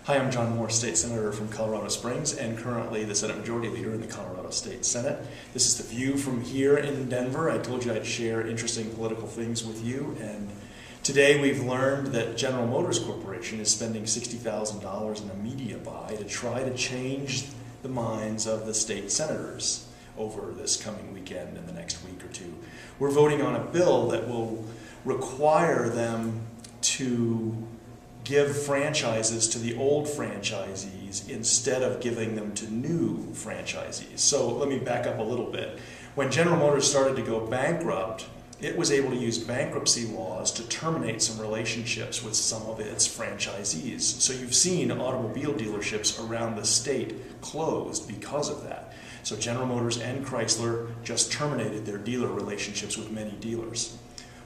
Hi, I'm John Morse, State Senator from Colorado Springs and currently the Senate Majority Leader in the Colorado State Senate. This is the view from here in Denver. I told you I'd share interesting political things with you, and today we've learned that General Motors Corporation is spending $60,000 in a media buy to try to change the minds of the state senators over this coming weekend and the next week or two. We're voting on a bill that will require them to give franchises to the old franchisees instead of giving them to new franchisees. So let me back up a little bit. When General Motors started to go bankrupt, it was able to use bankruptcy laws to terminate some relationships with some of its franchisees. So you've seen automobile dealerships around the state closed because of that. So General Motors and Chrysler just terminated their dealer relationships with many dealers.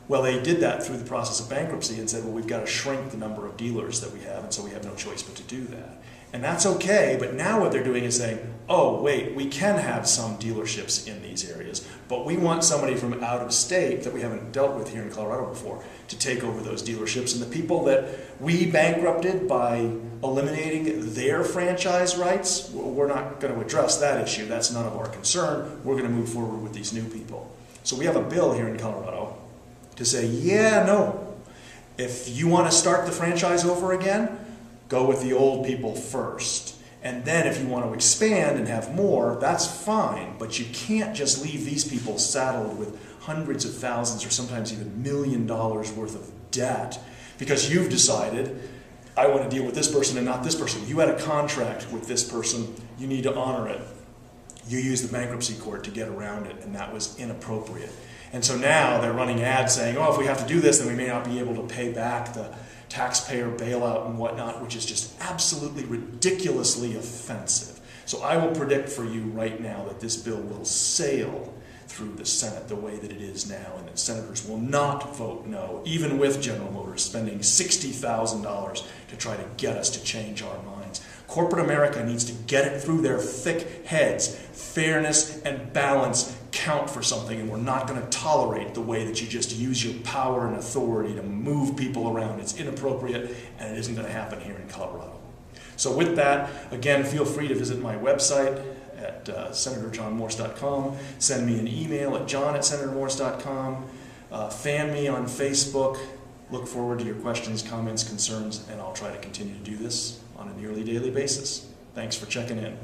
Well, they did that through the process of bankruptcy and said, well, we've got to shrink the number of dealers that we have, and so we have no choice but to do that. And that's okay, but now what they're doing is saying, oh, wait, we can have some dealerships in these areas, but we want somebody from out of state that we haven't dealt with here in Colorado before to take over those dealerships. And the people that we bankrupted by eliminating their franchise rights, we're not going to address that issue. That's none of our concern. We're going to move forward with these new people. So we have a bill here in Colorado to say, yeah, no, if you want to start the franchise over again, go with the old people first. And then if you want to expand and have more, that's fine, but you can't just leave these people saddled with hundreds of thousands or sometimes even $1 million worth of debt because you've decided, I want to deal with this person and not this person. You had a contract with this person, you need to honor it. You used the bankruptcy court to get around it, and that was inappropriate. And so now they're running ads saying, oh, if we have to do this, then we may not be able to pay back the taxpayer bailout and whatnot, which is just absolutely ridiculously offensive. So I will predict for you right now that this bill will sail through the Senate the way that it is now, and that senators will not vote no, even with General Motors spending $60,000 to try to get us to change our minds. Corporate America needs to get it through their thick heads. Fairness and balance count for something, and we're not going to tolerate the way that you just use your power and authority to move people around. It's inappropriate, and it isn't going to happen here in Colorado. So with that, again, feel free to visit my website at senatorjohnmorse.com. Send me an email at john@senatormorse.com. Fan me on Facebook. Look forward to your questions, comments, concerns, and I'll try to continue to do this on a nearly daily basis. Thanks for checking in.